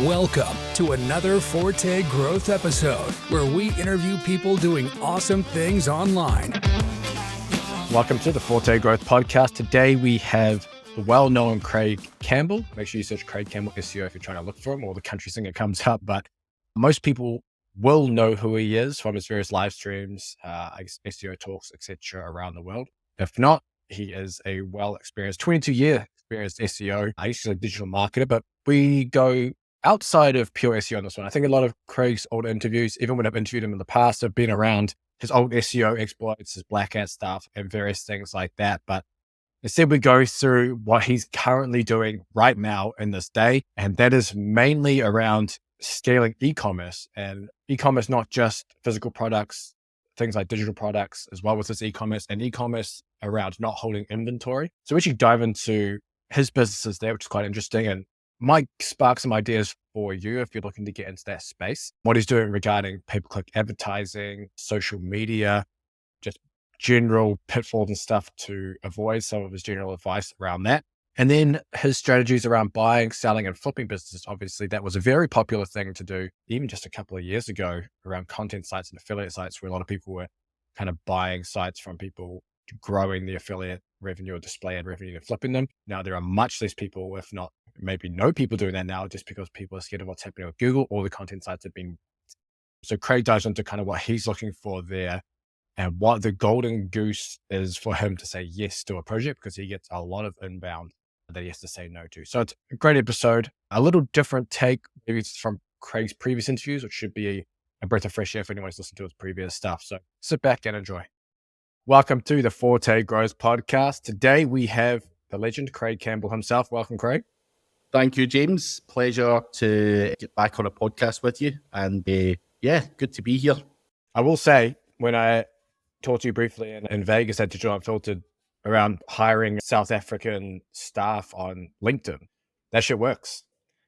Welcome to another Forte Growth episode where we interview people doing awesome things online. Welcome to the Forte Growth podcast. Today we have the well-known Craig Campbell. Make sure you search Craig Campbell SEO if you're trying to look for him, or the country singer comes up. But most people will know who he is from his various live streams, SEO talks, etc. around the world. If not, he is a well-experienced, 22-year experienced SEO. He's a digital marketer, but we go outside of pure SEO on this one. I think a lot of Craig's old interviews, even when I've interviewed him in the past, have been around his old SEO exploits, his black hat stuff, and various things like that. But instead, we go through what he's currently doing right now in this day. And that is mainly around scaling e-commerce, and e-commerce, not just physical products, things like digital products as well with this e-commerce, and e-commerce around not holding inventory. So we should dive into his businesses there, which is quite interesting, and might spark some ideas for you if you're looking to get into that space. What he's doing regarding pay-per-click advertising, social media, just general pitfalls and stuff to avoid, some of his general advice around that. And then his strategies around buying, selling, and flipping businesses. Obviously, that was a very popular thing to do even just a couple of years ago around content sites and affiliate sites, where a lot of people were kind of buying sites from people, growing the affiliate revenue or display ad revenue and flipping them. Now, there are much less people, if not maybe no people doing that now, just because people are scared of what's happening with Google. All the content sites have been. So Craig dives into kind of what he's looking for there and what the golden goose is for him to say yes to a project, because he gets a lot of inbound that he has to say no to. So it's a great episode, a little different take, maybe it's from Craig's previous interviews, which should be a breath of fresh air for anyone who's listened to his previous stuff. So sit back and enjoy. Welcome to the Forte Growth podcast. Today we have the legend, Craig Campbell himself. Welcome, Craig. Thank you, James. Pleasure to get back on a podcast with you. And good to be here. I will say, when I talked to you briefly in Vegas at Digital Unfiltered around hiring South African staff on LinkedIn, that shit works.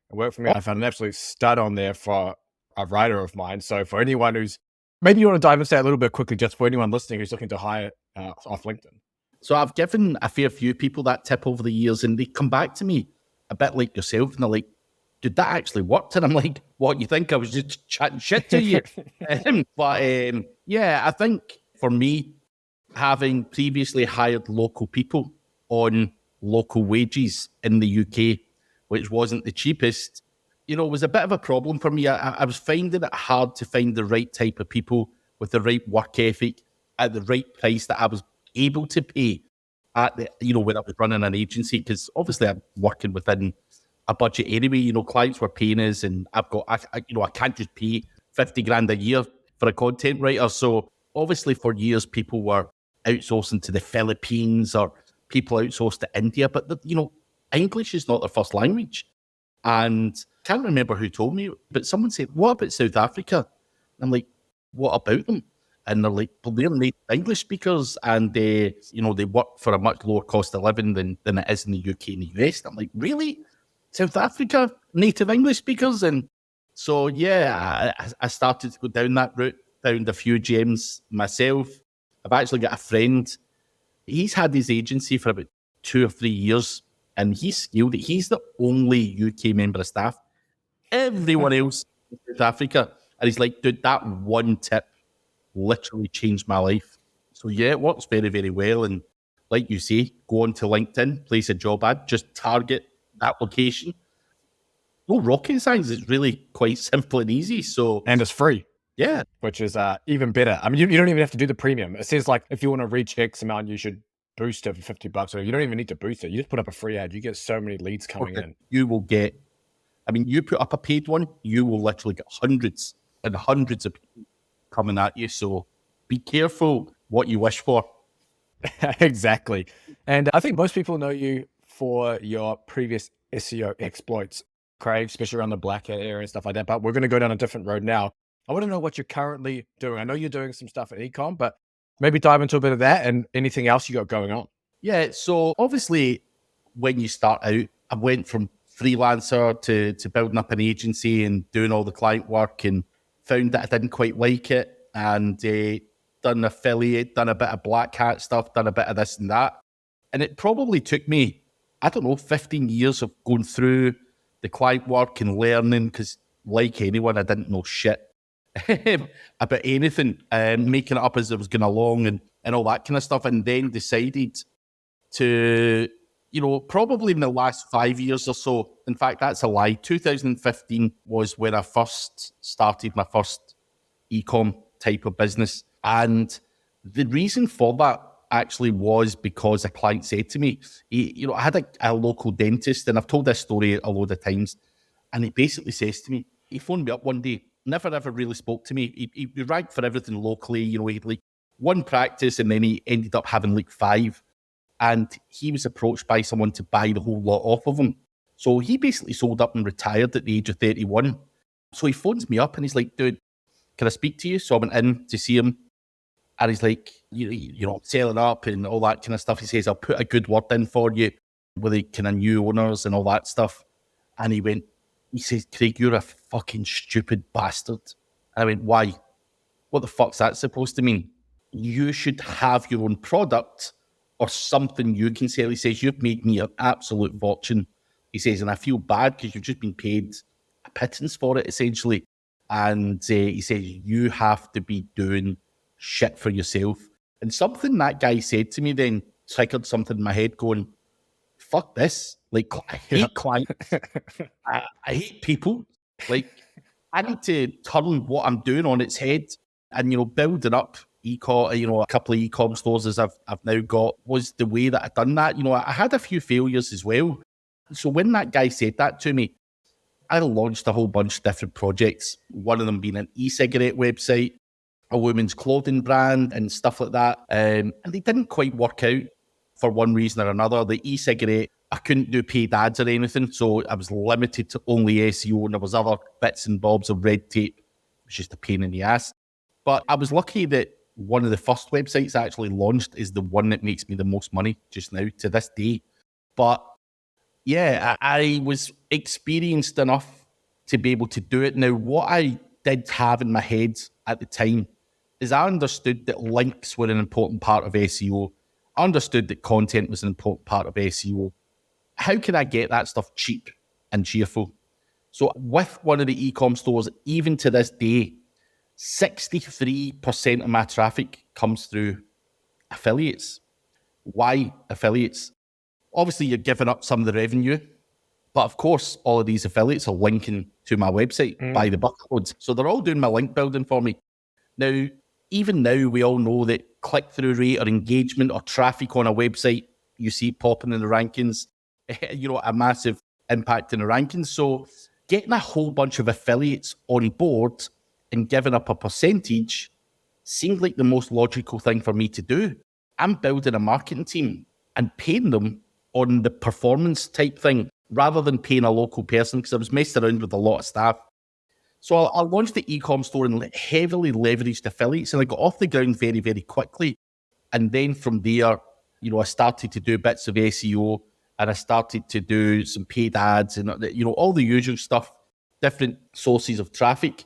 It worked for me. I found an absolute stud on there for a writer of mine. So for anyone who's, maybe you want to dive into that a little bit quickly, just for anyone listening who's looking to hire off LinkedIn. So I've given a fair few people that tip over the years, and they come back to me a bit like yourself, and they're like, did that actually work? And I'm like, what, you think I was just chatting shit to you? I think for me, having previously hired local people on local wages in the UK, which wasn't the cheapest, was a bit of a problem for me. I was finding it hard to find the right type of people with the right work ethic at the right price that I was able to pay at the, when I was running an agency, because obviously I'm working within a budget anyway. Clients were paying us, and I can't just pay 50 grand a year for a content writer. So obviously for years people were outsourcing to the Philippines, or people outsourced to India, but English is not their first language. And I can't remember who told me, but someone said, what about South Africa? And I'm like, what about them? And they're like, well, they're native English speakers, and they work for a much lower cost of living than it is in the UK and the US. And I'm like, really? South Africa, native English speakers? And so, I started to go down that route, found a few gems myself. I've actually got a friend. He's had his agency for about 2 or 3 years, and he's scaled it. He's the only UK member of staff. Everyone else in South Africa. And he's like, dude, that one tip literally changed my life. So it works very, very well. And like you say, go on to LinkedIn, place a job ad, just target that location. No rocket science. It's really quite simple and easy. And it's free. Yeah. Which is even better. I mean, you don't even have to do the premium. It says like, if you want to reach X amount, you should boost it for $50. So you don't even need to boost it. You just put up a free ad. You get so many leads coming in. You will get, you put up a paid one, you will literally get hundreds and hundreds of people coming at you. So be careful what you wish for. Exactly. And I think most people know you for your previous SEO exploits, Craig, especially around the black hat area and stuff like that. But we're going to go down a different road now. I want to know what you're currently doing. I know you're doing some stuff at ecom, but maybe dive into a bit of that and anything else you got going on. Yeah. So obviously when you start out, I went from freelancer to building up an agency and doing all the client work, and found that I didn't quite like it, and done affiliate, done a bit of black hat stuff, done a bit of this and that. And it probably took me, 15 years of going through the the client work and learning, because like anyone, I didn't know shit about anything, making it up as I was going along and all that kind of stuff, and then decided to, probably in the last 5 years or so, in fact, that's a lie, 2015 was when I first started my first e-com type of business. And the reason for that actually was because a client said to me, I had a local dentist, and I've told this story a load of times, and he basically says to me, he phoned me up one day, never ever really spoke to me. He ranked for everything locally, he had like one practice, and then he ended up having like 5. And he was approached by someone to buy the whole lot off of him. So he basically sold up and retired at the age of 31. So he phones me up and he's like, dude, can I speak to you? So I went in to see him. And he's like, selling up and all that kind of stuff. He says, I'll put a good word in for you with the kind of new owners and all that stuff. And he says, Craig, you're a fucking stupid bastard. And I went, why? What the fuck's that supposed to mean? You should have your own product or something you can sell. He says, you've made me an absolute fortune. He says, and I feel bad because you've just been paid a pittance for it, essentially. And he says, you have to be doing shit for yourself. And something that guy said to me then triggered something in my head going, fuck this. Like, I hate clients. I hate people. Like, I need to turn what I'm doing on its head. And, building up a couple of e-com stores as I've now got was the way that I've done that. I had a few failures as well. So when that guy said that to me, I launched a whole bunch of different projects. One of them being an e-cigarette website, a women's clothing brand and stuff like that. And they didn't quite work out for one reason or another. The e-cigarette, I couldn't do paid ads or anything. So I was limited to only SEO, and there was other bits and bobs of red tape. It was just a pain in the ass. But I was lucky that one of the first websites I actually launched is the one that makes me the most money just now to this day. But yeah, I was experienced enough to be able to do it. Now, what I did have in my head at the time is I understood that links were an important part of SEO. I understood that content was an important part of SEO. How can I get that stuff cheap and cheerful? So with one of the e-com stores, even to this day, 63% of my traffic comes through affiliates. Why affiliates? Obviously, you're giving up some of the revenue, but of course, all of these affiliates are linking to my website by the buckloads. So they're all doing my link building for me. Now, even now, we all know that click-through rate or engagement or traffic on a website, you see popping in the rankings, a massive impact in the rankings. So getting a whole bunch of affiliates on board and giving up a percentage seemed like the most logical thing for me to do. I'm building a marketing team and paying them on the performance type thing rather than paying a local person, because I was messed around with a lot of staff. So I launched the e-com store and heavily leveraged affiliates, and I got off the ground very, very quickly. And then from there, I started to do bits of SEO, and I started to do some paid ads and, all the usual stuff, different sources of traffic.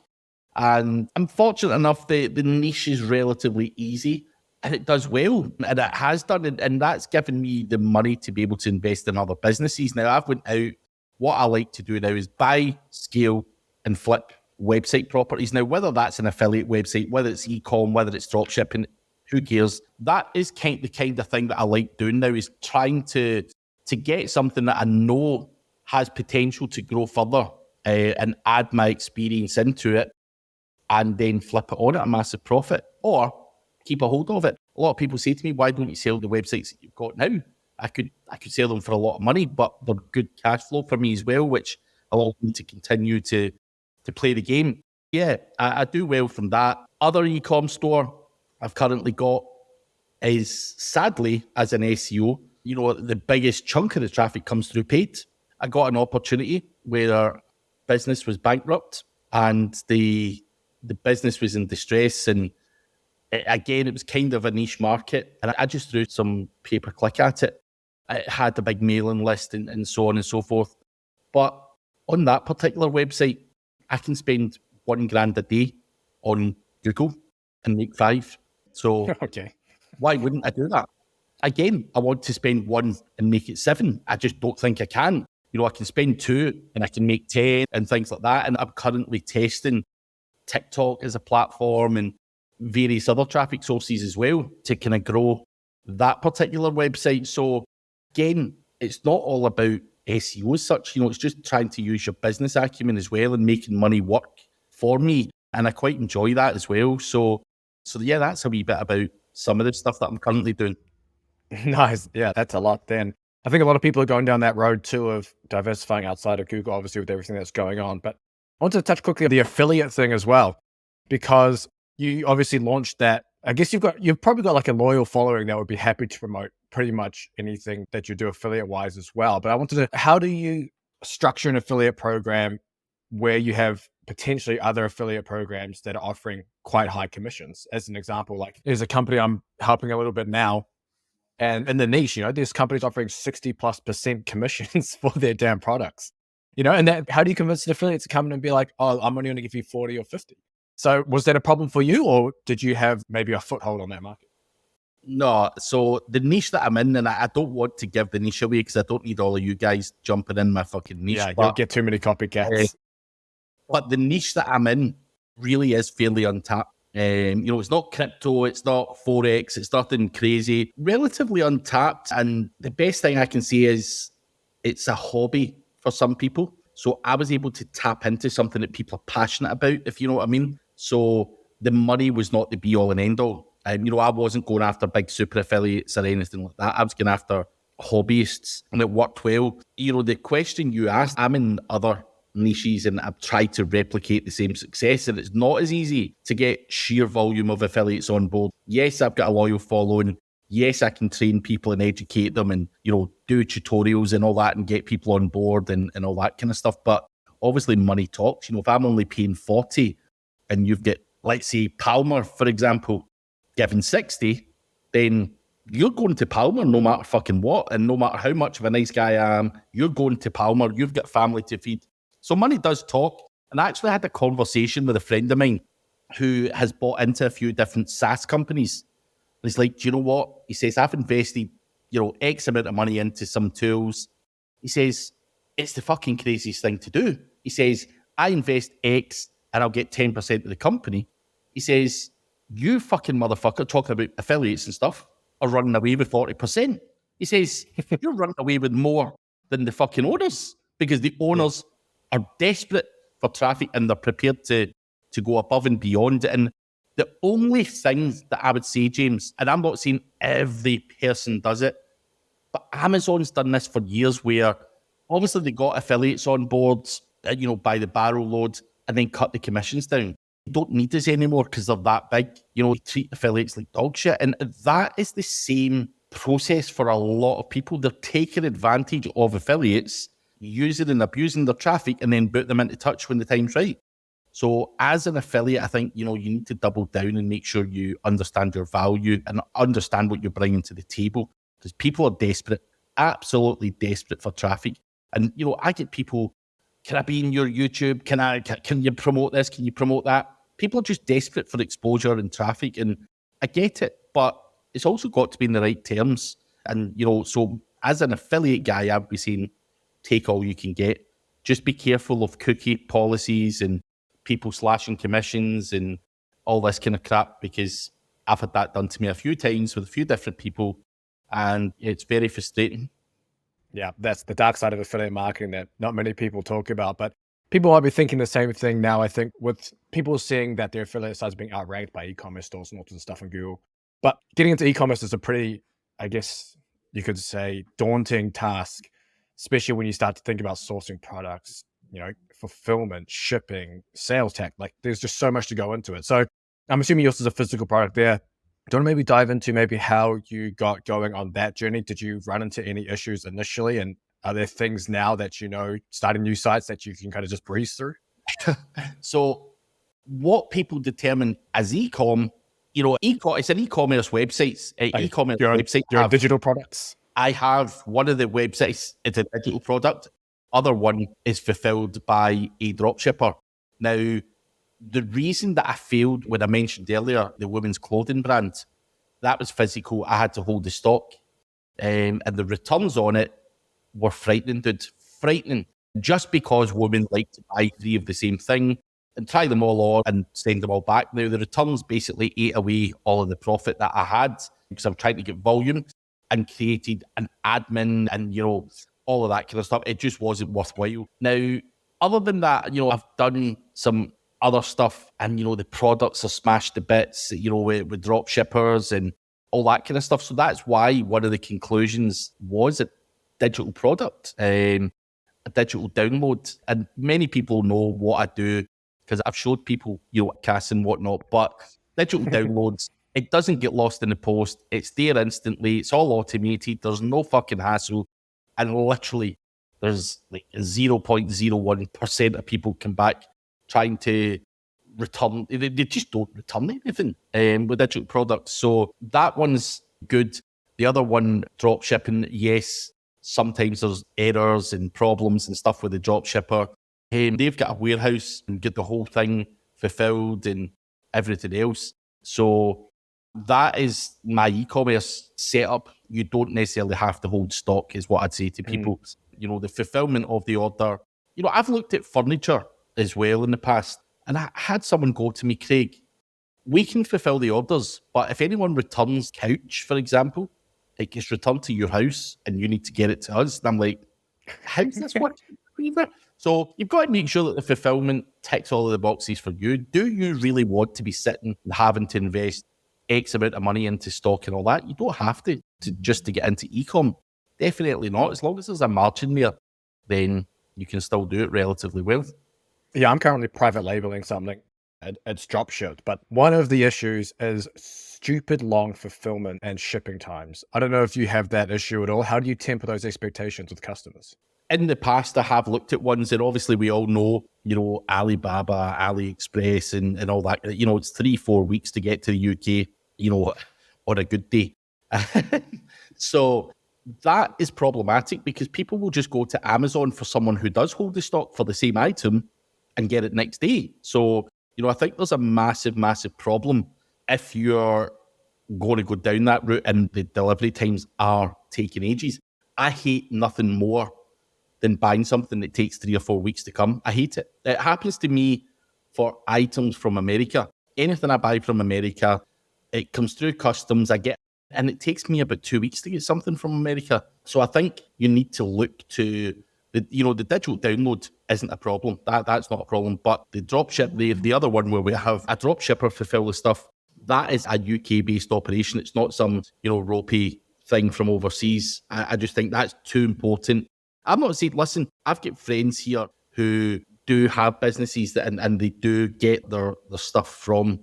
And I'm fortunate enough that the niche is relatively easy and it does well, and it has done. And that's given me the money to be able to invest in other businesses. Now, I've went out, what I like to do now is buy, scale, and flip website properties. Now, whether that's an affiliate website, whether it's e-com, whether it's drop shipping, who cares? That is the kind of thing that I like doing now, is trying to get something that I know has potential to grow further and add my experience into it, and then flip it on at a massive profit or keep a hold of it. A lot of people say to me, why don't you sell the websites that you've got now? I could sell them for a lot of money, but they're good cash flow for me as well, which allows me to continue to play the game. Yeah, I do well from that. Other e-com store I've currently got is, sadly, as an SEO, the biggest chunk of the traffic comes through paid. I got an opportunity where our business was bankrupt and the business was in distress, and again, it was kind of a niche market, and I just threw some pay-per-click at it. It had a big mailing list and so on and so forth. But on that particular website, I can spend $1,000 a day on Google and make 5. So Okay. Why wouldn't I do that? Again, I want to spend 1 and make it 7. I just don't think I can. I can spend 2 and I can make 10 and things like that. And I'm currently testing TikTok as a platform and various other traffic sources as well to kind of grow that particular website. So again, it's not all about SEO as such, it's just trying to use your business acumen as well and making money work for me. And I quite enjoy that as well. So yeah, that's a wee bit about some of the stuff that I'm currently doing. Nice. Yeah, that's a lot then. I think a lot of people are going down that road too of diversifying outside of Google, obviously with everything that's going on. But I want to touch quickly on the affiliate thing as well, because you obviously launched that. I guess you've probably got like a loyal following that would be happy to promote pretty much anything that you do affiliate wise as well. But I wanted to, how do you structure an affiliate program where you have potentially other affiliate programs that are offering quite high commissions? As an example, like there's a company I'm helping a little bit now, and in the niche, there's companies offering 60+% commissions for their damn products, and that, how do you convince an affiliate to come in and be like, oh, I'm only going to give you 40 or 50? So was that a problem for you, or did you have maybe a foothold on that market? No, so the niche that I'm in, and I don't want to give the niche away because I don't need all of you guys jumping in my fucking niche. Yeah, you'll get too many copycats. But the niche that I'm in really is fairly untapped. It's not crypto, it's not Forex, it's nothing crazy, relatively untapped. And the best thing I can say is it's a hobby for some people. So I was able to tap into something that people are passionate about, if you know what I mean. So the money was not the be all and end all. I wasn't going after big super affiliates or anything like that. I was going after hobbyists, and it worked well. The question you asked, I'm in other niches and I've tried to replicate the same success, and it's not as easy to get sheer volume of affiliates on board. Yes, I've got a loyal following. Yes, I can train people and educate them and, do tutorials and all that and get people on board and all that kind of stuff. But obviously money talks. If I'm only paying 40 and you've got, let's say, Palmer, for example, giving 60, then you're going to Palmer no matter fucking what. And no matter how much of a nice guy I am, you're going to Palmer. You've got family to feed. So money does talk. And I actually had a conversation with a friend of mine who has bought into a few different SaaS companies. And he's like, do you know what? He says, I've invested, X amount of money into some tools. He says, it's the fucking craziest thing to do. He says, I invest X and I'll get 10% of the company. He says, you fucking motherfucker talking about affiliates and stuff are running away with 40%. He says, you're running away with more than the fucking owners, because the owners are desperate for traffic and they're prepared to go above and beyond. And the only thing that I would say, James, and I'm not saying every person does it, but Amazon's done this for years, where obviously they got affiliates on board, by the barrel load, and then cut the commissions down. They don't need us anymore because they're that big. They treat affiliates like dog shit. And that is the same process for a lot of people. They're taking advantage of affiliates, using and abusing their traffic, and then put them into touch when the time's right. So as an affiliate, I think, you need to double down and make sure you understand your value and understand what you're bringing to the table, because people are desperate, absolutely desperate for traffic. And, I get people, can I be in your YouTube? Can you promote this? Can you promote that? People are just desperate for exposure and traffic, and I get it, but it's also got to be in the right terms. And, so as an affiliate guy, I'd be saying, take all you can get. Just be careful of cookie policies and people slashing commissions and all this kind of crap, because I've had that done to me a few times with a few different people, and it's very frustrating. Yeah, that's the dark side of affiliate marketing that not many people talk about, but people might be thinking the same thing now, I think, with people seeing that their affiliate sites being outranked by e-commerce stores and all sorts of stuff on Google. But getting into e-commerce is a pretty, I guess you could say, daunting task, especially when you start to think about sourcing products, fulfillment, shipping, sales tech. Like, there's just so much to go into it. So I'm assuming yours is a physical product there. Do you want to maybe dive into maybe how you got going on that journey? Did you run into any issues initially? And are there things now that, starting new sites that you can kind of just breeze through? So what people determine as e-com, it's an e-commerce website. Your digital products? I have one of the websites, it's a digital product. Other one is fulfilled by a dropshipper. Now, the reason that I failed when I mentioned earlier the women's clothing brand, that was physical. I had to hold the stock, and the returns on it were frightening, dude. frightening. Just because women like to buy 3 of the same thing and try them all on and send them all back. Now, the returns basically ate away all of the profit that I had because I'm trying to get volume and created an admin and, all of that kind of stuff. It just wasn't worthwhile. Now, other than that, I've done some other stuff and, the products are smashed to bits, with drop shippers and all that kind of stuff. So that's why one of the conclusions was a digital product, a digital download. And many people know what I do because I've showed people, casts and whatnot, but digital downloads, it doesn't get lost in the post. It's there instantly. It's all automated. There's no fucking hassle. And literally, there's like 0.01% of people come back trying to return. They just don't return anything with digital products. So that one's good. The other one, drop shipping, yes, sometimes there's errors and problems and stuff with the drop shipper. They've got a warehouse and get the whole thing fulfilled and everything else. So that is my e-commerce setup. You don't necessarily have to hold stock, is what I'd say to people. The fulfillment of the order. I've looked at furniture as well in the past, and I had someone go to me, Craig, we can fulfill the orders, but if anyone returns couch, for example, it gets returned to your house and you need to get it to us. And I'm like, how's this working? So you've got to make sure that the fulfillment ticks all of the boxes for you. Do you really want to be sitting and having to invest X amount of money into stock and all that? You don't have to just to get into e-com. Definitely not. As long as there's a margin there, then you can still do it relatively well. Yeah, I'm currently private labeling something. It's drop shipped, but one of the issues is stupid long fulfillment and shipping times. I don't know if you have that issue at all. How do you temper those expectations with customers? In the past, I have looked at ones, and obviously we all know, Alibaba, AliExpress, and all that. It's 3-4 weeks to get to the UK, on a good day. So that is problematic because people will just go to Amazon for someone who does hold the stock for the same item and get it next day. So, I think there's a massive, massive problem if you're going to go down that route and the delivery times are taking ages. I hate nothing more than buying something that takes 3 or 4 weeks to come. I hate it. It happens to me for items from America. Anything I buy from America, it comes through customs, and it takes me about 2 weeks to get something from America. So I think you need to look to the digital download isn't a problem. That's not a problem. But the drop ship, the other one where we have a drop shipper fulfill the stuff, that is a UK based operation. It's not some, ropey thing from overseas. I just think that's too important. I'm not saying, listen, I've got friends here who do have businesses and they do get their stuff from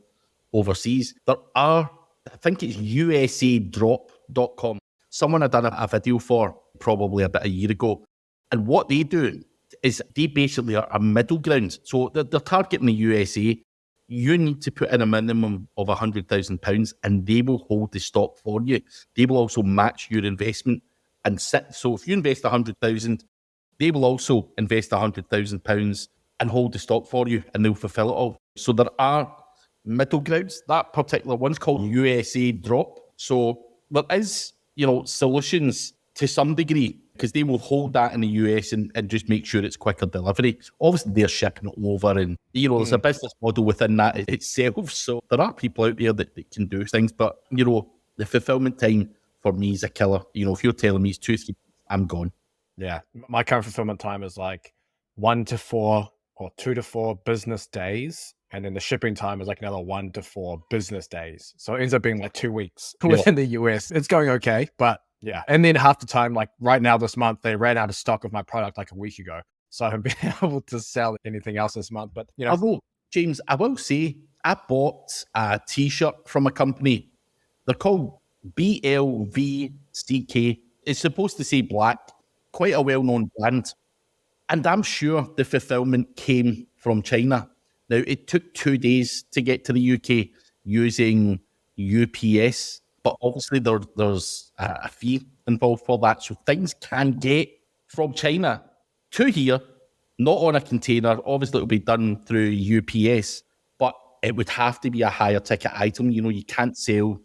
overseas. There are, I think it's usadrop.com. Someone had done a video for probably about a year ago. And what they do is they basically are a middle ground. So they're targeting the USA. You need to put in a minimum of £100,000 and they will hold the stock for you. They will also match your investment and sit. So if you invest 100,000, they will also invest £100,000 and hold the stock for you and they'll fulfill it all. So there are middle grounds. That particular one's called USA Drop. So there is, solutions to some degree because they will hold that in the US and just make sure it's quicker delivery. Obviously, they're shipping it over and, there's a business model within that itself. So there are people out there that can do things, but, the fulfillment time for me is a killer. If you're telling me it's 2-3, I'm gone. Yeah. My current fulfillment time is like 1 to 4 or 2 to 4 business days. And then the shipping time is like another 1 to 4 business days. So it ends up being like 2 weeks within the US. It's going okay, but yeah. And then half the time, like right now this month, they ran out of stock of my product like a week ago. So I haven't been able to sell anything else this month. But, Although, James, I will say, I bought a t-shirt from a company. They're called BLVCK. It's supposed to say black, quite a well-known brand. And I'm sure the fulfillment came from China. Now, it took 2 days to get to the UK using UPS, but obviously there's a fee involved for that. So things can get from China to here, not on a container. Obviously, it'll be done through UPS, but it would have to be a higher ticket item. You can't sell,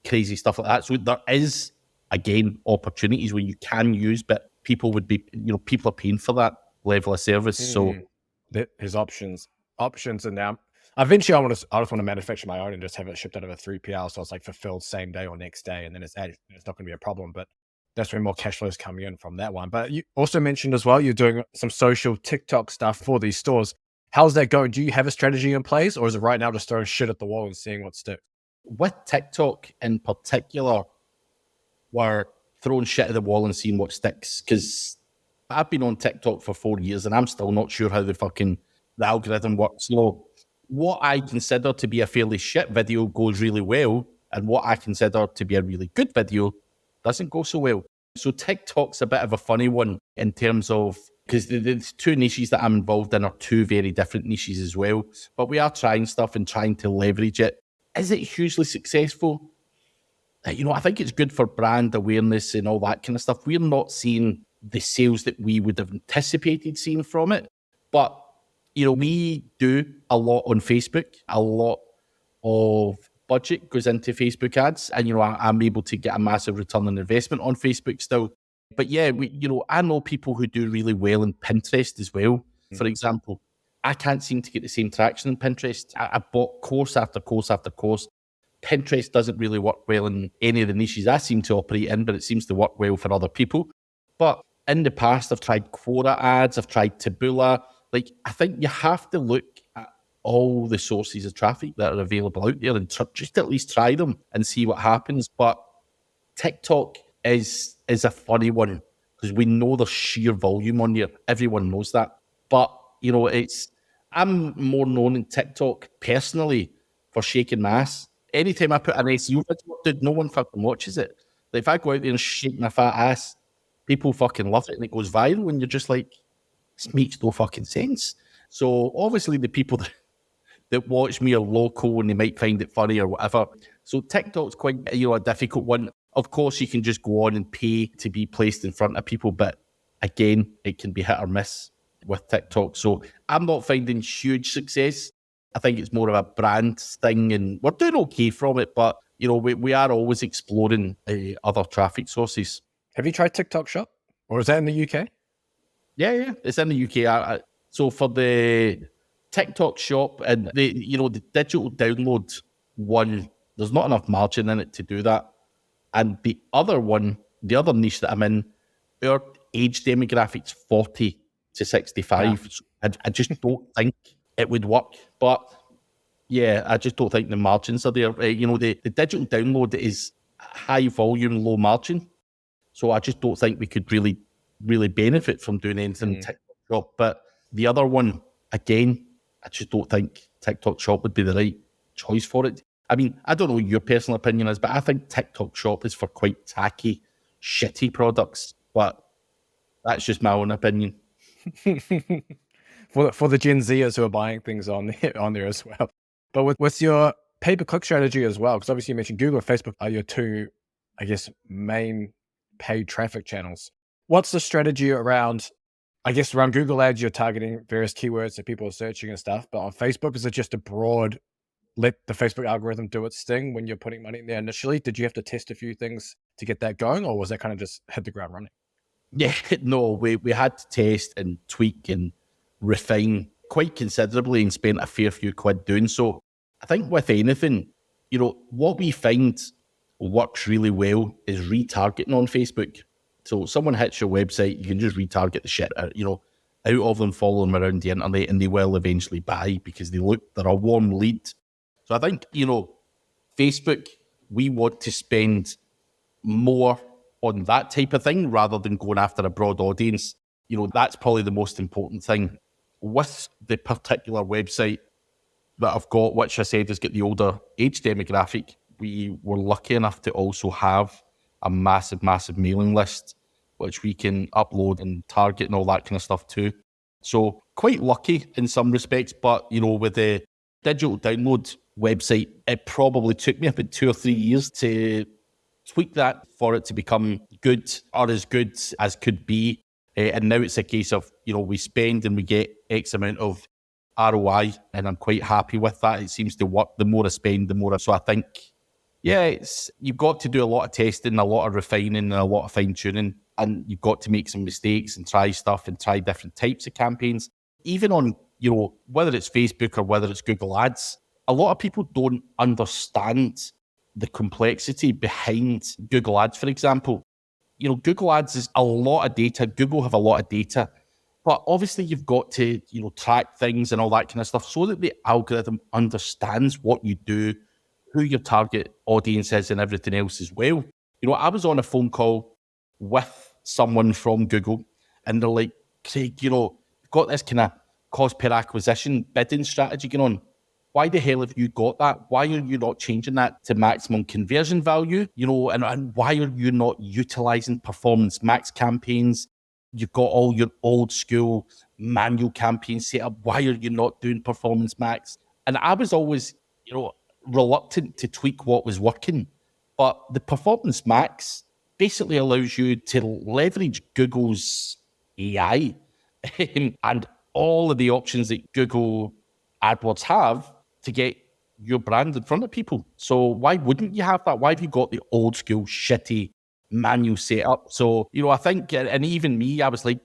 crazy stuff like that. So there is, again, opportunities where you can use, but people would be, people are paying for that level of service. So his options are now. Eventually, I just want to manufacture my own and just have it shipped out of a 3PL, so it's like fulfilled same day or next day, and then it's not going to be a problem. But that's where more cash flow is coming in from that one. But you also mentioned as well you're doing some social TikTok stuff for these stores. How's that going? Do you have a strategy in place, or is it right now just throwing shit at the wall and seeing what sticks? with TikTok in particular, we're throwing shit at the wall and seeing what sticks. Because I've been on TikTok for 4 years and I'm still not sure how the algorithm works. So what I consider to be a fairly shit video goes really well, and what I consider to be a really good video doesn't go so well. So TikTok's a bit of a funny one in terms of, because the two niches that I'm involved in are two very different niches as well. But we are trying stuff and trying to leverage it. Is it hugely successful? I think it's good for brand awareness and all that kind of stuff. We're not seeing the sales that we would have anticipated seeing from it. But, we do a lot on Facebook. A lot of budget goes into Facebook ads. And, I'm able to get a massive return on investment on Facebook still. But yeah, I know people who do really well in Pinterest as well. For example, I can't seem to get the same traction in Pinterest. I bought course after course after course. Pinterest doesn't really work well in any of the niches I seem to operate in, but it seems to work well for other people. But in the past, I've tried Quora ads, I've tried Taboola. I think you have to look at all the sources of traffic that are available out there and just at least try them and see what happens. But TikTok is a funny one because we know there's sheer volume on there. Everyone knows that. But, I'm more known in TikTok personally for shaking my ass. Anytime I put an SEO video, dude, no one fucking watches it. If I go out there and shake my fat ass, people fucking love it and it goes viral and you're just like, this makes no fucking sense. So obviously the people that watch me are local and they might find it funny or whatever. So TikTok's quite, a difficult one. Of course, you can just go on and pay to be placed in front of people, but again, it can be hit or miss with TikTok. So I'm not finding huge success. I think it's more of a brand thing and we're doing okay from it, but, we are always exploring other traffic sources. Have you tried TikTok Shop? Or is that in the UK? Yeah, it's in the UK. So for the TikTok Shop and the digital download one, there's not enough margin in it to do that. And the other niche that I'm in, our age demographic's 40 to 65. Yeah. So I just don't think it would work. But yeah, I just don't think the margins are there. The digital download is high volume, low margin. So I just don't think we could really, really benefit from doing anything in TikTok Shop. But the other one, again, I just don't think TikTok Shop would be the right choice for it. I mean, I don't know what your personal opinion is, but I think TikTok Shop is for quite tacky, shitty products. But that's just my own opinion. For the Gen Zers who are buying things on there as well. But with your pay-per-click strategy as well, because obviously you mentioned Google and Facebook are your two, I guess, main paid traffic channels. What's the strategy around Google ads? You're targeting various keywords that people are searching and stuff, but on Facebook, is it just a broad, let the Facebook algorithm do its thing when you're putting money in there initially? Did you have to test a few things to get that going, or was that kind of just hit the ground running? Yeah, no, we had to test and tweak and refine quite considerably and spent a fair few quid doing so. I think with anything, what we find works really well is retargeting on Facebook. So someone hits your website, you can just retarget the shit out of them, follow them around the internet, and they will eventually buy because they're a warm lead. So I think, Facebook, we want to spend more on that type of thing rather than going after a broad audience. That's probably the most important thing. With the particular website that I've got, which I said has got the older age demographic, we were lucky enough to also have a massive, massive mailing list, which we can upload and target and all that kind of stuff too. So quite lucky in some respects, but, with the digital download website, it probably took me about 2 or 3 years to tweak that for it to become good or as good as could be. And now it's a case of, we spend and we get X amount of ROI, and I'm quite happy with that. It seems to work. The more I spend, the more. So I think Yeah, you've got to do a lot of testing, a lot of refining, and a lot of fine tuning, and you've got to make some mistakes and try stuff and try different types of campaigns. Even on, whether it's Facebook or whether it's Google Ads, a lot of people don't understand the complexity behind Google Ads, for example. Google Ads is a lot of data. Google have a lot of data, but obviously you've got to, track things and all that kind of stuff so that the algorithm understands what you do, who your target audience is, and everything else as well. I was on a phone call with someone from Google, and they're like, Craig, you've got this kind of cost per acquisition bidding strategy going on. Why the hell have you got that? Why are you not changing that to maximum conversion value? And why are you not utilizing performance max campaigns? You've got all your old school manual campaigns set up. Why are you not doing performance max? And I was always, reluctant to tweak what was working. But the performance max basically allows you to leverage Google's AI and all of the options that Google AdWords have to get your brand in front of people. So why wouldn't you have that? Why have you got the old school shitty manual setup? So, I think, and even me, I was like,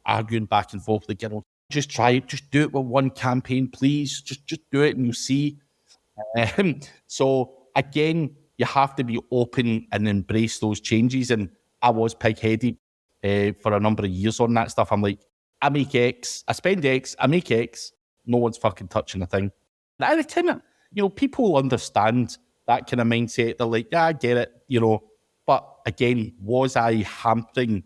arguing back and forth, like, just try it, just do it with one campaign, please. Just do it and you'll see. So again, you have to be open and embrace those changes. And I was pig-headed for a number of years on that stuff. I'm like, I make X, I spend X, I make X. No one's fucking touching a thing. And at the time, people understand that kind of mindset. They're like, yeah, I get it, But again, was I hampering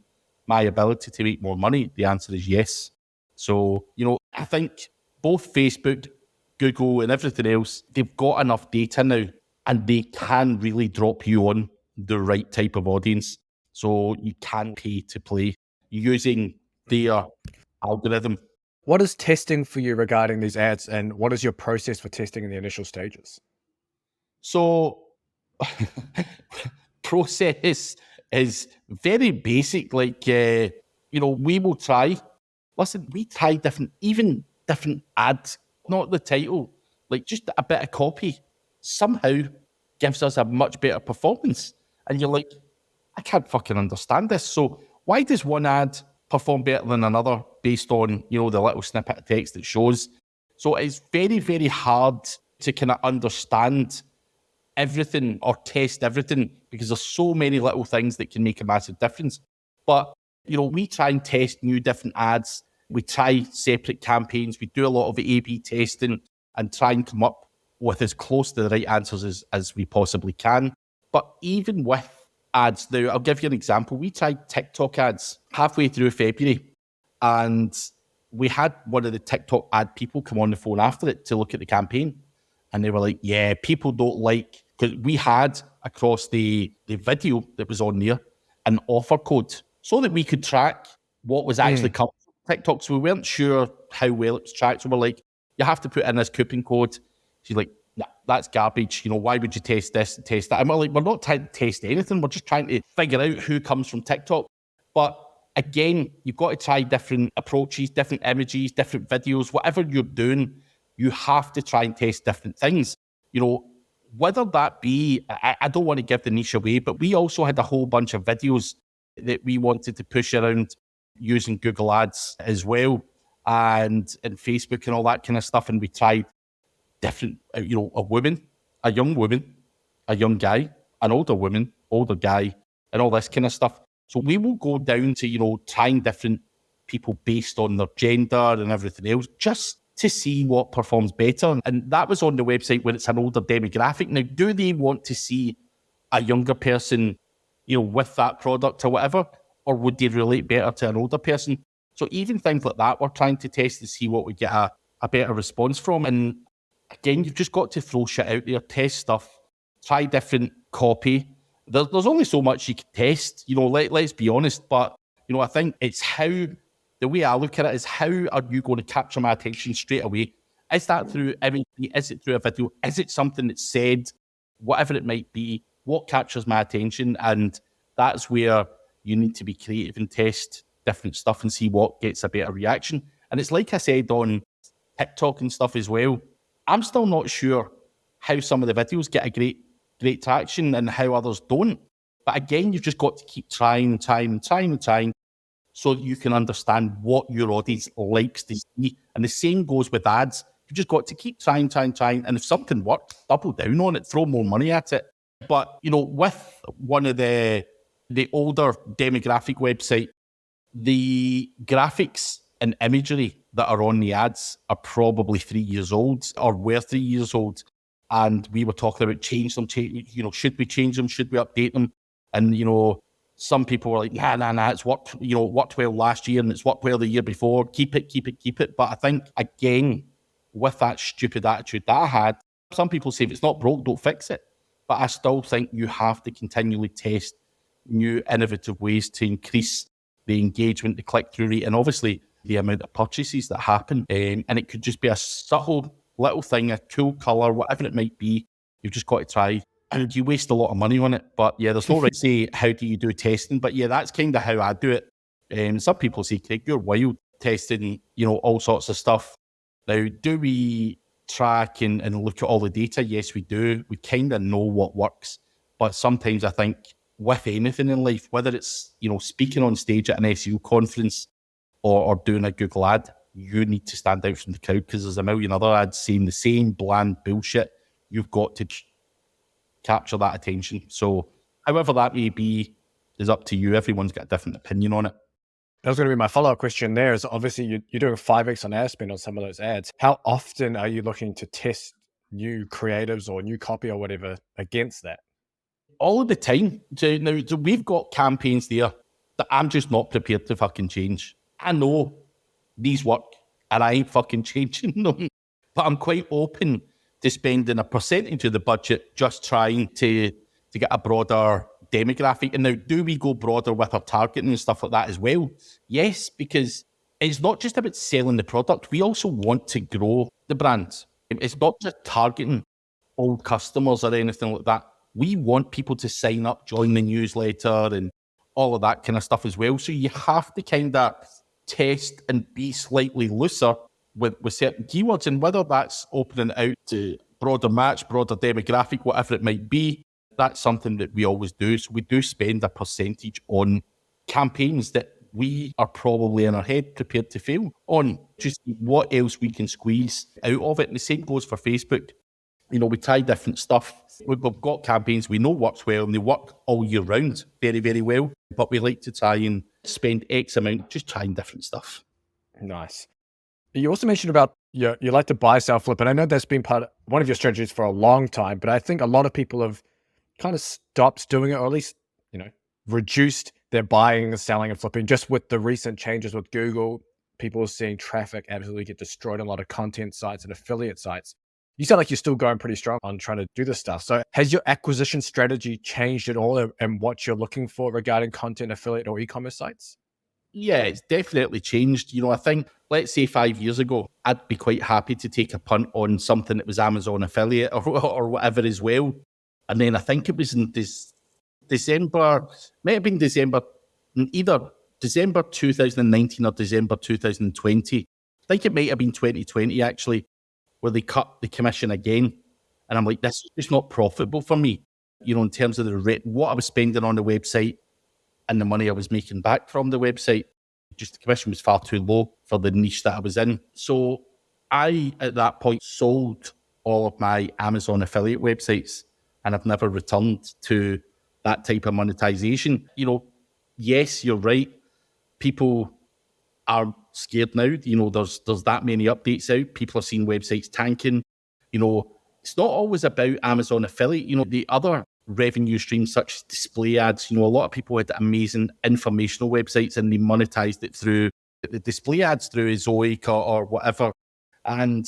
my ability to make more money? The answer is yes. So, I think both Facebook, Google, and everything else, they've got enough data now, and they can really drop you on the right type of audience. So you can pay to play using their algorithm. What is testing for you regarding these ads, and what is your process for testing in the initial stages? So process is very basic. Like, we will try. Listen, we try different ads, not the title, like just a bit of copy somehow gives us a much better performance. And you're like, I can't fucking understand this. So why does one ad perform better than another based on, the little snippet of text it shows? So it's very, very hard to kind of understand everything or test everything because there's so many little things that can make a massive difference. But, we try and test new different ads. We try separate campaigns. We do a lot of A/B testing and try and come up with as close to the right answers as we possibly can. But even with ads now, I'll give you an example. We tried TikTok ads halfway through February, and we had one of the TikTok ad people come on the phone after it to look at the campaign. And they were like, yeah, people don't like, because we had across the video that was on there an offer code so that we could track what was actually coming from TikTok. So we weren't sure how well it was tracked. So we're like, you have to put in this coupon code. She's like, nah, that's garbage. Why would you test this and test that? And we're like, we're not trying to test anything. We're just trying to figure out who comes from TikTok. But again, you've got to try different approaches, different images, different videos, whatever you're doing, you have to try and test different things. Whether that be, I don't want to give the niche away, but we also had a whole bunch of videos that we wanted to push around using Google Ads as well, and Facebook and all that kind of stuff. And we tried different, a woman, a young woman, a young guy, an older woman, older guy, and all this kind of stuff. So we will go down to, trying different people based on their gender and everything else, just to see what performs better. And that was on the website where it's an older demographic. Now, do they want to see a younger person, with that product or whatever? Or would they relate better to an older person? So even things like that, we're trying to test to see what we get a better response from. And again, you've just got to throw shit out there, test stuff, try different copy. There's only so much you can test, let's be honest. But, I think it's how, the way I look at it is, how are you going to capture my attention straight away? Is that through imagery? Is it through a video? Is it something that's said? Whatever it might be, what captures my attention? And that's where you need to be creative and test different stuff and see what gets a better reaction. And it's like I said on TikTok and stuff as well, I'm still not sure how some of the videos get a great great traction and how others don't. But again, you've just got to keep trying and trying and trying and trying so that you can understand what your audience likes to see. And the same goes with ads. You've just got to keep trying. And if something works, double down on it, throw more money at it. But, with one of the older demographic website, the graphics and imagery that are on the ads are probably 3 years old or were 3 years old. And we were talking about should we change them? Should we update them? And, some people were like, nah, it's worked, it worked well last year and it's worked well the year before. Keep it. But I think, again, with that stupid attitude that I had, some people say if it's not broke, don't fix it. But I still think you have to continually test new innovative ways to increase the engagement, the click-through rate, and obviously the amount of purchases that happen. And it could just be a subtle little thing, a cool colour, whatever it might be. You've just got to try. And you waste a lot of money on it. But yeah, there's no right to say, how do you do testing? But yeah, that's kind of how I do it. Some people say, Craig, you're wild testing, all sorts of stuff. Now, do we track and look at all the data? Yes, we do. We kind of know what works. But sometimes I think with anything in life, whether it's, speaking on stage at an SEO conference or doing a Google ad, you need to stand out from the crowd because there's a million other ads saying the same bland bullshit. You've got to capture that attention. So however that may be is up to you. Everyone's got a different opinion on it. That was going to be my follow-up question there. Is obviously you're doing 5x on ad spend on some of those ads. How often are you looking to test new creatives or new copy or whatever against that? All of the time. So we've got campaigns there that I'm just not prepared to fucking change. I know these work and I ain't fucking changing them. But I'm quite open to spending a percentage of the budget just trying to get a broader demographic. And now, do we go broader with our targeting and stuff like that as well? Yes, because it's not just about selling the product. We also want to grow the brand. It's not just targeting old customers or anything like that. We want people to sign up, join the newsletter and all of that kind of stuff as well. So you have to kind of test and be slightly looser with certain keywords, and whether that's opening out to broader match, broader demographic, whatever it might be, that's something that we always do. So we do spend a percentage on campaigns that we are probably in our head prepared to fail on, just what else we can squeeze out of it. And the same goes for Facebook. We try different stuff. We've got campaigns we know works well and they work all year round very, very well, but we like to try and spend X amount just trying different stuff. Nice. You also mentioned about you like to buy, sell, flip, and I know that's been one of your strategies for a long time, but I think a lot of people have kind of stopped doing it, or at least, reduced their buying and selling and flipping just with the recent changes with Google. People are seeing traffic absolutely get destroyed on a lot of content sites and affiliate sites. You sound like you're still going pretty strong on trying to do this stuff. So has your acquisition strategy changed at all and what you're looking for regarding content, affiliate, or e-commerce sites? Yeah, it's definitely changed. I think, let's say 5 years ago, I'd be quite happy to take a punt on something that was Amazon affiliate or whatever as well. And then I think it was in December, might have been December, either December 2019 or December 2020. I think it might have been 2020 actually, where they cut the commission again. And I'm like, this is just not profitable for me, in terms of what I was spending on the website and the money I was making back from the website. Just the commission was far too low for the niche that I was in. So I, at that point, sold all of my Amazon affiliate websites and I've never returned to that type of monetization. Yes, you're right. People are scared now. There's that many updates out. People are seeing websites tanking. It's not always about Amazon affiliate. The other revenue streams such as display ads, a lot of people had amazing informational websites and they monetized it through the display ads through Ezoic or whatever. And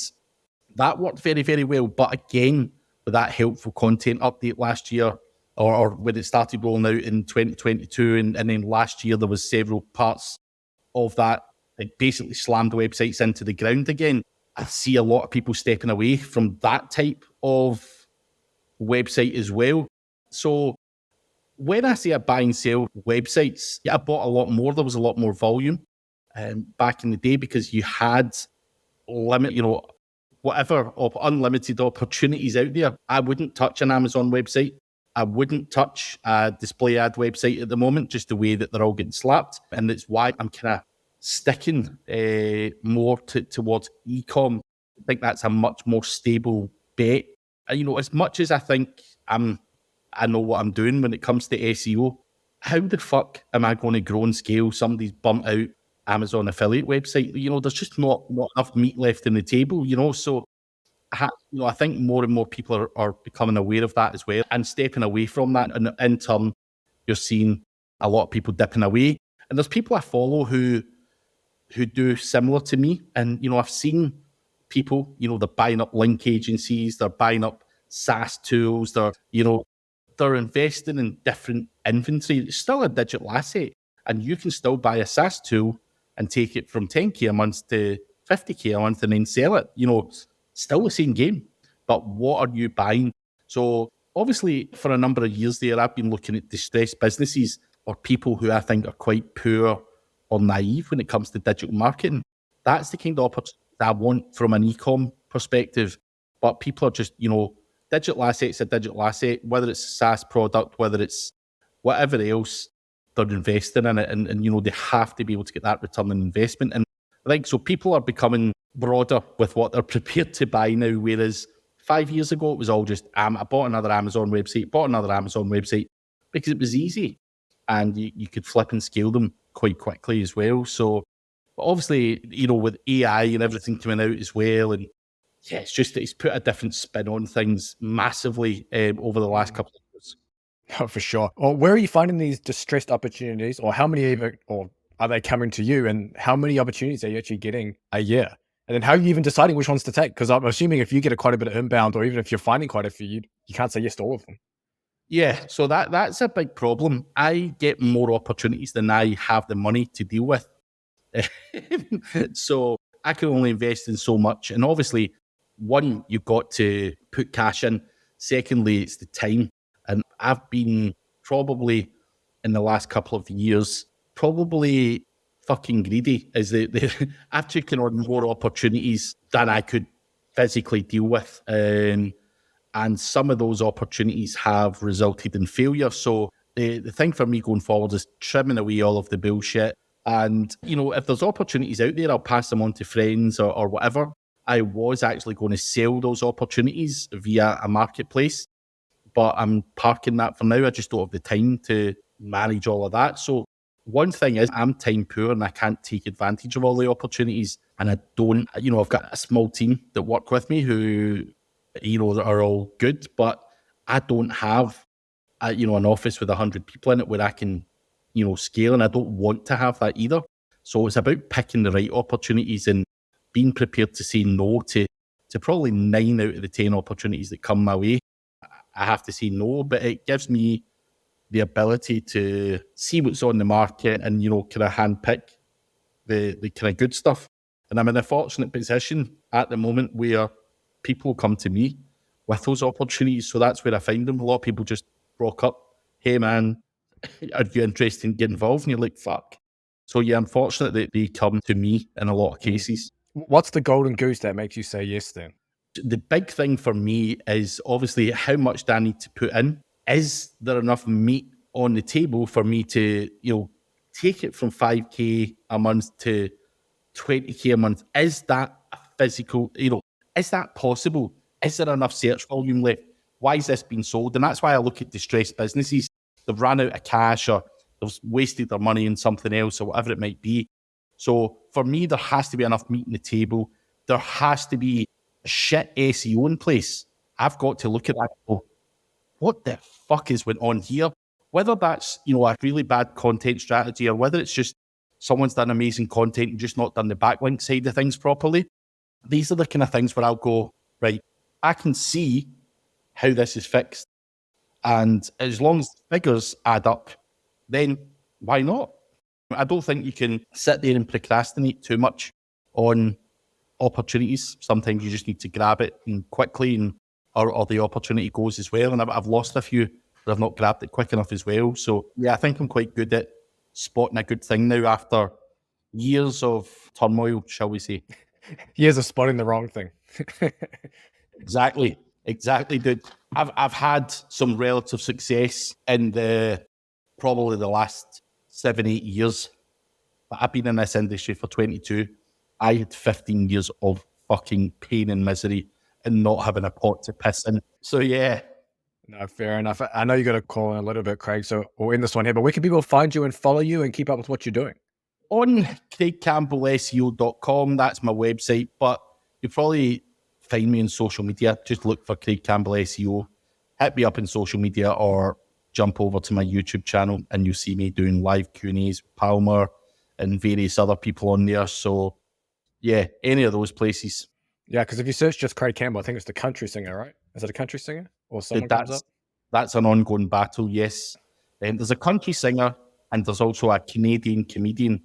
that worked very, very well. But again, with that helpful content update last year, or when it started rolling out in 2022, and then last year there was several parts of that, it basically slammed websites into the ground again. I see a lot of people stepping away from that type of website as well. So when I say I buy and sell websites, I bought a lot more. There was a lot more volume back in the day because you had limit, whatever of unlimited opportunities out there, I wouldn't touch an Amazon website. I wouldn't touch a display ad website at the moment, just the way that they're all getting slapped. And it's why I'm kind of sticking more towards e-com. I think that's a much more stable bet. As much as I think I know what I'm doing when it comes to SEO, how the fuck am I going to grow and scale somebody's burnt out Amazon affiliate website? There's just not enough meat left in the table, so I think more and more people are becoming aware of that as well and stepping away from that. And in turn, you're seeing a lot of people dipping away. And there's people I follow who do similar to me. And, I've seen people, they're buying up link agencies, they're buying up SaaS tools, they're investing in different inventory. It's still a digital asset. And you can still buy a SaaS tool and take it from 10K a month to 50K a month and then sell it. Still the same game, but what are you buying? So obviously for a number of years there, I've been looking at distressed businesses or people who I think are quite poor or naive when it comes to digital marketing. That's the kind of opportunity I want from an e-com perspective. But people are just, digital asset's a digital asset, whether it's a SaaS product, whether it's whatever else, they're investing in it and they have to be able to get that return on investment. And I think so people are becoming broader with what they're prepared to buy now, whereas 5 years ago it was all just I bought another Amazon website because it was easy and you could flip and scale them quite quickly as well. So but obviously, with AI and everything coming out as well, and yeah, it's put a different spin on things massively over the last couple of years. Oh, for sure. Or where are you finding these distressed opportunities, or how many or are they coming to you, and how many opportunities are you actually getting a year? And then how are you even deciding which ones to take? Because I'm assuming if you get quite a bit of inbound, or even if you're finding quite a few, you can't say yes to all of them. Yeah, so that's a big problem. I get more opportunities than I have the money to deal with. So I can only invest in so much. And obviously, one, you've got to put cash in. Secondly, it's the time. And I've been probably in the last couple of years, probably fucking greedy. I've taken on more opportunities than I could physically deal with. And some of those opportunities have resulted in failure. So the thing for me going forward is trimming away all of the bullshit. And, if there's opportunities out there, I'll pass them on to friends or whatever. I was actually going to sell those opportunities via a marketplace, but I'm parking that for now. I just don't have the time to manage all of that. So one thing is I'm time poor and I can't take advantage of all the opportunities. And I don't, I've got a small team that work with me who, are all good, but I don't have, an office with 100 people in it where I can, scale, and I don't want to have that either. So it's about picking the right opportunities and being prepared to say no to probably 9 out of the 10 opportunities that come my way. I have to say no, but it gives me the ability to see what's on the market and, kind of handpick the kind of good stuff. And I'm in a fortunate position at the moment where people come to me with those opportunities. So that's where I find them. A lot of people just rock up. Hey, man, are you interested in getting involved? And you're like, fuck. So yeah, I'm fortunate that they come to me in a lot of cases. What's the golden goose that makes you say yes then? The big thing for me is obviously how much do I need to put in? Is there enough meat on the table for me to, take it from 5K a month to 20K a month? Is that a physical, is that possible? Is there enough search volume left? Why is this being sold? And that's why I look at distressed businesses. They've run out of cash or they've wasted their money in something else or whatever it might be. So for me, there has to be enough meat on the table. There has to be shit SEO in place. I've got to look at that and go, what the fuck is went on here? Whether that's, a really bad content strategy or whether it's just someone's done amazing content and just not done the backlink side of things properly. These are the kind of things where I'll go, right, I can see how this is fixed. And as long as the figures add up, then why not? I don't think you can sit there and procrastinate too much on opportunities. Sometimes you just need to grab it and quickly, and or the opportunity goes as well. And I've lost a few that I've not grabbed it quick enough as well. So yeah, I think I'm quite good at spotting a good thing now after years of turmoil, shall we say. Years of spotting the wrong thing. Exactly, dude. I've had some relative success in probably the last 7-8 years, but I've been in this industry for 22. I had 15 years of fucking pain and misery and not having a pot to piss in. So yeah. No, fair enough. I know you got to call in a little bit, Craig. So we'll end this one here, but where can people find you and follow you and keep up with what you're doing? On craigcampbellseo.com, that's my website, but you probably find me on social media. Just look for Craig Campbell SEO. Hit me up in social media or jump over to my YouTube channel and you'll see me doing live Q&As with Palmer and various other people on there. So yeah, any of those places. Yeah, because if you search just Craig Campbell, I think it's the country singer, right? Is it a country singer or someone comes up? That's an ongoing battle, yes. There's a country singer and there's also a Canadian comedian.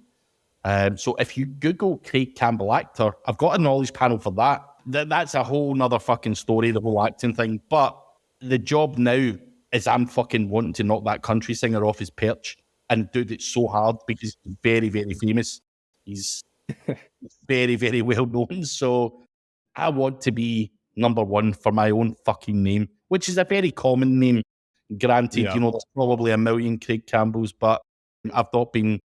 So if you Google Craig Campbell actor, I've got a knowledge panel for that. That's a whole nother fucking story, the whole acting thing. But the job now is I'm fucking wanting to knock that country singer off his perch. And dude, it's so hard because he's very, very famous. He's very, very well known. So I want to be number one for my own fucking name, which is a very common name. Granted, you know, there's probably a million Craig Campbells, but I've not been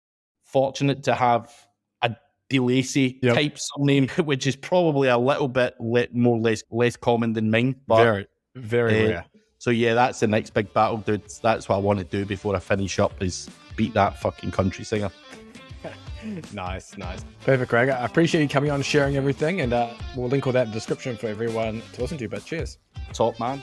fortunate to have a DeLacy type surname, which is probably a little bit less common than mine. But very, very rare. So yeah, that's the next big battle, dude. That's what I want to do before I finish up is beat that fucking country singer. Nice. Perfect, Craig. I appreciate you coming on and sharing everything, and we'll link all that in the description for everyone to listen to. But cheers. Top man.